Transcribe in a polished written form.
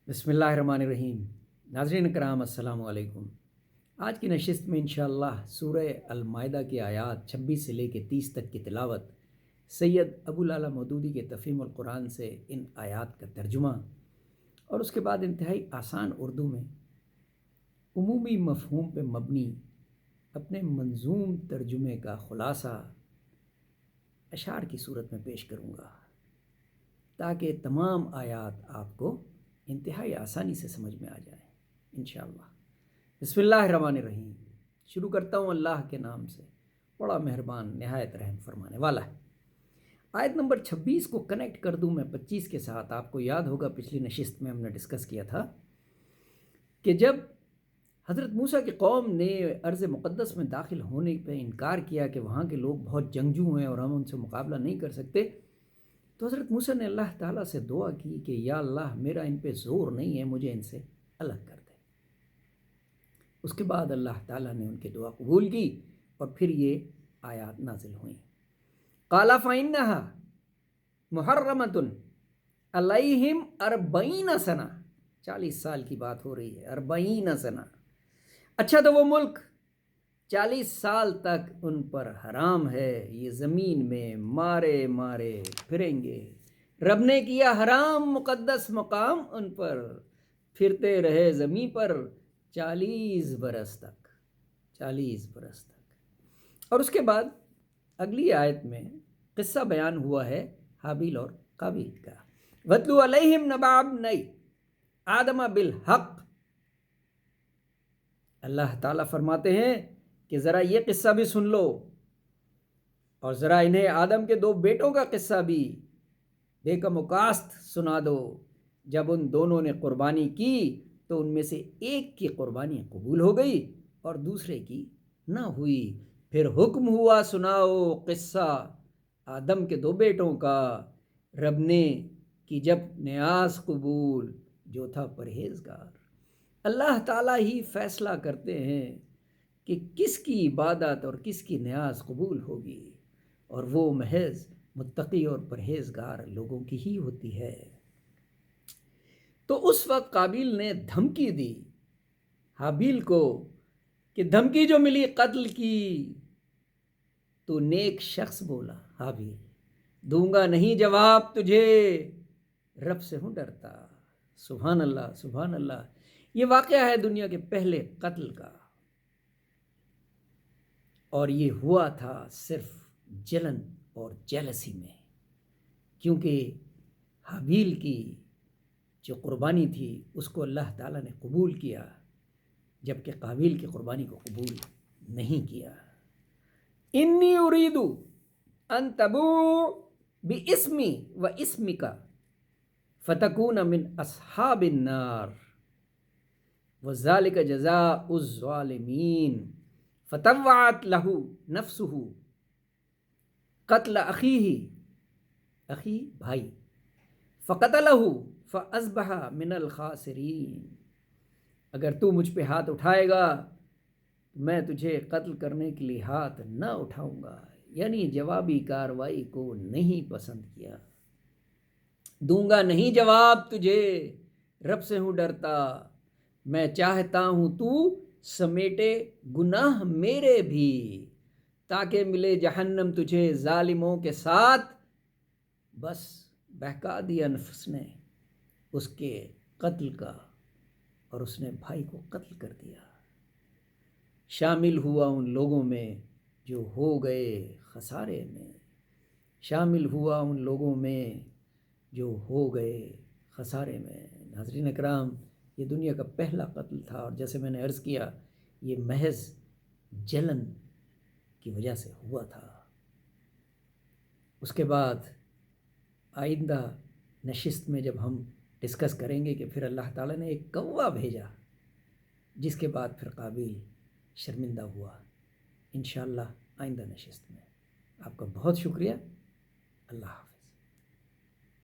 बिस्मिल्लाहिर्रहमानिर्रहीम। नाज़रीन करام अस्सलाम वालेकुम। आज की नशिस्त में इंशाअल्लाह सूरह अल-माइदा की आयात 26 से लेकर 30 तक की तिलावत सैयद अबुल आला मौदूदी के तफ़हीमुल कुरान से इन आयात का तर्जुमा और उसके बाद इंतहाई आसान उर्दू में उमूमी मफ़हूम पे मबनी अपने मंजूम तर्जुमे का ख़ुलासा अशार की सूरत में पेश करूँगा ताकि तमाम आयात आपको इंतहाई आसानी से समझ में आ जाए इंशाअल्लाह। बिस्मिल्लाहिर्रहमानिर्रहीम। शुरू करता हूँ अल्लाह के नाम से, बड़ा मेहरबान निहायत रहम फरमाने वाला है। आयत नंबर 26 को कनेक्ट कर दूँ मैं 25 के साथ। आपको याद होगा पिछली नशिस्त में हमने डिस्कस किया था कि जब हज़रत मूसा की कौम ने अर्ज़ मुक़द्दस में दाखिल होने पे इनकार किया कि वहाँ के लोग बहुत जंगजू हैं और हम उनसे मुकाबला नहीं कर सकते, तो हज़रत मूसा ने अल्लाह ताला से दुआ की कि या अल्लाह मेरा इन पे ज़ोर नहीं है, मुझे इनसे अलग कर दे। उसके बाद अल्लाह ताला ने उनकी दुआ कबूल की और फिर ये आयात नाजिल हुई। क़ाला फ़इन्नहा मुहर्रमतुन अलैहिम अर्बईन सना, 40 साल की बात हो रही है, अर्बईन सना। अच्छा, तो वो मुल्क 40 साल तक उन पर हराम है, ये ज़मीन में मारे मारे फिरेंगे। रब ने किया हराम मुक़द्दस मकाम उन पर, फिरते रहे ज़मीन पर 40 बरस तक, 40 बरस तक। और उसके बाद अगली आयत में क़िस्सा बयान हुआ है हाबिल और काबिल का। वत्लु अलैहिम नबा इब्नै आदम बिल हक़। अल्लाह ताला फरमाते हैं कि ज़रा ये क़िस्सा भी सुन लो और ज़रा इन्हें आदम के 2 बेटों का क़िस्सा भी बेकमुकास्त सुना दो। जब उन दोनों ने क़ुरबानी की तो उनमें से एक की क़ुरबानी कबूल हो गई और दूसरे की ना हुई। फिर हुक्म हुआ सुनाओ क़िस्सा आदम के 2 बेटों का। रब ने की जब न्यास कबूल, जो था परहेज़गार। अल्लाह ताला ही फ़ैसला करते हैं कि किसकी इबादत और किसकी न्याज कबूल होगी, और वो महज मुत्तकी और परहेज़गार लोगों की ही होती है। तो उस वक्त काबिल ने धमकी दी हाबिल को कि धमकी जो मिली कत्ल की, तो नेक शख्स बोला हाबिल, दूंगा नहीं जवाब तुझे, रब से हूँ डरता। सुभान अल्लाह, सुभान अल्लाह। ये वाक़या है दुनिया के पहले कत्ल का, और ये हुआ था सिर्फ जलन और जेलसी में, क्योंकि हाबिल की जो क़ुरबानी थी उसको अल्लाह ताला ने कबूल किया, जबकि काबिल की क़ुरबानी को कबूल नहीं किया। इन्नी उरीदु अन तबू बि इस्मी व इस्मिका फ़तकून मिन अस्हाबिन नार वज़ालिका जज़ाउज़ ज़ालिमीन। फ़तव्वअत लहू नफ्सुहु क़त्ल अख़ीही, अख़ी भाई, फ़क़तलहु फ़अस्बह मिनल ख़ासिरीन। अगर तू मुझ पे हाथ उठाएगा मैं तुझे कत्ल करने के लिए हाथ न उठाऊंगा, यानी जवाबी कार्रवाई को नहीं पसंद किया। दूंगा नहीं जवाब तुझे, रब से हूँ डरता। मैं चाहता हूँ तू समेटे गुनाह मेरे भी, ताकि मिले जहन्नम तुझे जालिमों के साथ। बस बहका दिया नफ्स ने उसके कत्ल का, और उसने भाई को कत्ल कर दिया। शामिल हुआ उन लोगों में जो हो गए खसारे में, शामिल हुआ उन लोगों में जो हो गए खसारे में। नाज़रीन इकराम, ये दुनिया का पहला कत्ल था, और जैसे मैंने अर्ज़ किया ये महज जलन की वजह से हुआ था। उसके बाद आइंदा नशिस्त में जब हम डिस्कस करेंगे कि फिर अल्लाह ताला ने एक कौवा भेजा, जिसके बाद फिर काबिल शर्मिंदा हुआ। इंशाअल्लाह आइंदा नशिस्त में। आपका बहुत शुक्रिया। अल्लाह।